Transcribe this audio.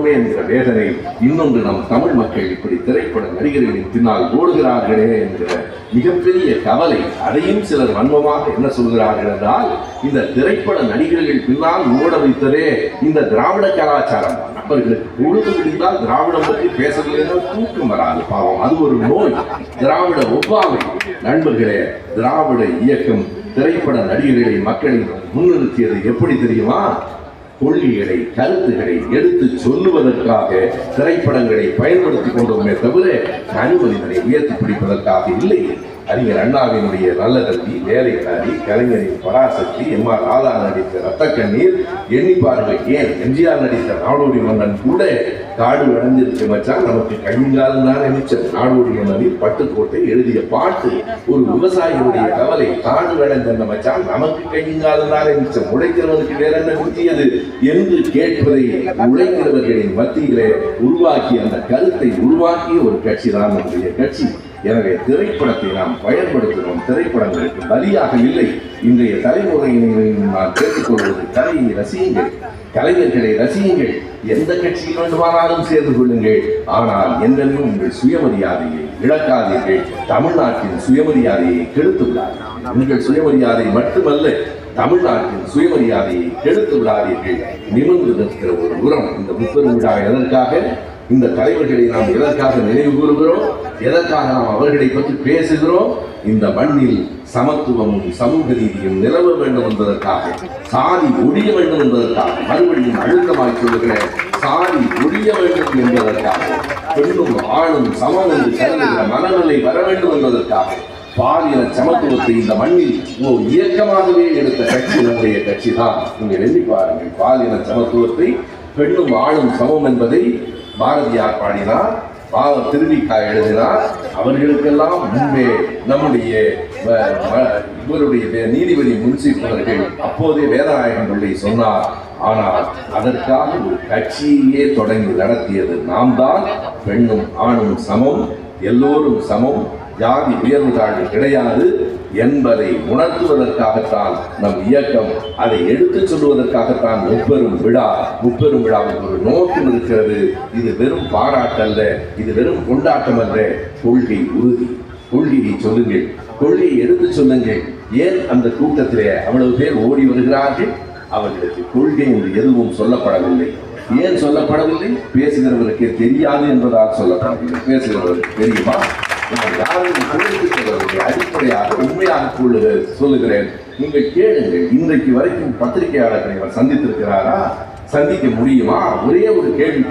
விட்டோமே என்கிற வேதனை, இன்னொன்று நம் தமிழ் மக்கள் இப்படி திரைப்பட நடிகர்களின் பின்னால் ஓடுகிறார்களே என்கிற மிகப்பெரிய கவலை. அதையும் சிலர் வன்மமாக என்ன சொல்கிறார்கள் என்றால், இந்த திரைப்பட நடிகர்கள் பின்னால் ஓட வைத்ததே இந்த திராவிட கலாச்சாரம். நண்பர்களுக்கு பொழுது முடிந்தால் திராவிடம் பற்றி பேசவில்லை தூக்கம் வராது, பாவம், அது ஒரு நோய், திராவிட ஒவ்வாமை. நண்பர்களே, திராவிட இயக்கம் திரைப்பட நடிகர்களை மக்களை முன்னிறுத்தியது எப்படி தெரியுமா? கொள்கைகளை, கருத்துக்களை எடுத்து சொல்லுவதற்காக திரைப்படங்களை பயன்படுத்திக் கொண்டோமே தவிர தனி மனிதனை உயர்த்தி பிடிப்பதற்காக இல்லை. அறிஞர் அண்ணாவினுடைய நல்ல தம்பி, வேலைக்காரி, கலைஞரின் பராசக்தி, எம்.ஆர். ராதா நடித்த ரத்த கண்ணீர், எண்ணிப்பார்கள், ஏன் எம்ஜிஆர் நடித்த நாடோடி மன்னன் கூட காடு அடைஞ்சிருக்கு மச்சான், நமக்கு கைங்காலம் தான் நினைச்ச நாடோடி மன்னனில் பட்டுக்கோட்டை எழுதிய பாட்டு ஒரு விவசாயியுடைய கவலை. காடு அடைந்த மச்சான், நமக்கு கைங்காலம் தான் நினைச்ச, உழைக்கிறவனுக்கு வேற என்ன முக்கியது என்று கேட்பதை உழைக்கிறவர்களின் மத்தியிலே உருவாக்கி அந்த கருத்தை உருவாக்கிய ஒரு கட்சி தான் நம்முடைய கட்சி. எனவே திரைப்படத்தை நாம் பயன்படுத்துகிறோம், திரைப்படங்களுக்கு பலியாக இல்லை. இன்றைய தலைமுறையினரையும் நான் கேட்டுக்கொள்வது, கலையை ரசியுங்கள், கலைஞர்களை ரசியுங்கள், எந்த கட்சியில் வேண்டுமானாலும் சேர்ந்து கொள்ளுங்கள், ஆனால் என்றென்றும் உங்கள் சுயமரியாதையை இழக்காதீர்கள், தமிழ்நாட்டின் சுயமரியாதையை கெடுத்து விடாதீர்கள். உங்கள் சுயமரியாதை மட்டுமல்ல, தமிழ்நாட்டின் சுயமரியாதையை கெடுத்து விடாதீர்கள். நிமிர்ந்து நிற்கிற ஒரு உரம் இந்த முப்பெரும் விழா எதற்காக? இந்த தலைவர்களை நாம் எதற்காக நினைவு கூறுகிறோம்? எதற்காக நாம் அவர்களை பற்றி பேசுகிறோம்? இந்த மண்ணில் சமத்துவமும் சமூக நீதியும் நிலவ வேண்டும் என்பதற்காக, சாதி ஒழிய வேண்டும் என்பதற்காக, மறுபடியும் அழுத்தமாய் சொல்லுகிறேன், சாதி ஒழிய வேண்டும் என்பதற்காக, பெண்ணும் ஆணும் சமம் என்று கருதுகிற மனநிலை வர வேண்டும் என்பதற்காக, பாலின சமத்துவத்தை இந்த மண்ணில் இயக்கமாகவே எடுத்த கட்சி நம்முடைய கட்சி தான். நீங்கள் எண்ணி பாருங்கள், பாலின சமத்துவத்தை, பெண்ணும் ஆணும் சமம் என்பதை பாரதியார் பாடினார், திருவிக்கா எழுதினார். அவர்களுக்கெல்லாம் முன்பே நம்முடைய இவருடைய நீதிபதி முன்சிப் அவர்கள் அப்போதே வேதநாயகம் பிள்ளை சொன்னார். ஆனால் அதற்காக ஒரு கட்சியே தொடங்கி நடத்தியது நாம் தான். பெண்ணும் ஆணும் சமம், எல்லோரும் சமம், ஜாதி உயர்வு தாழ்வு கிடையாது என்பதை உணர்த்துவதற்காகத்தான் நம் இயக்கம், அதை எடுத்துச் சொல்வதற்காகத்தான் முப்பெரும் விழா. முப்பெரும் விழாவுக்கு ஒரு நோக்கம் இருக்கிறது. இது வெறும் பாராட்டல்ல, இது வெறும் கொண்டாட்டம் அல்ல, கொள்கை உறுதி. கொள்கையை சொல்லுங்கள், கொள்கையை எடுத்து சொல்லுங்கள். ஏன் அந்த கூட்டத்திலே அவ்வளவு பேர் ஓடி வருகிறார்கள்? அவர்களுக்கு கொள்கை என்று எதுவும் சொல்லப்படவில்லை. ஏன் சொல்லப்படவில்லை? பேசுகிறவருக்கே தெரியாது என்பதால் சொல்லப்படவில்லை. பேசுகிறவருக்கு தெரியுமா? நான் யாரையும் அடிப்படையாக உண்மையாக சொல்லுகிறேன். நீங்கள் கேளுங்கள், இன்றைக்கு வரைக்கும் பத்திரிகையாளர்களை அவர் சந்தித்திருக்கிறாரா? சந்திக்க முடியுமா? ஒரே ஒரு கேள்வி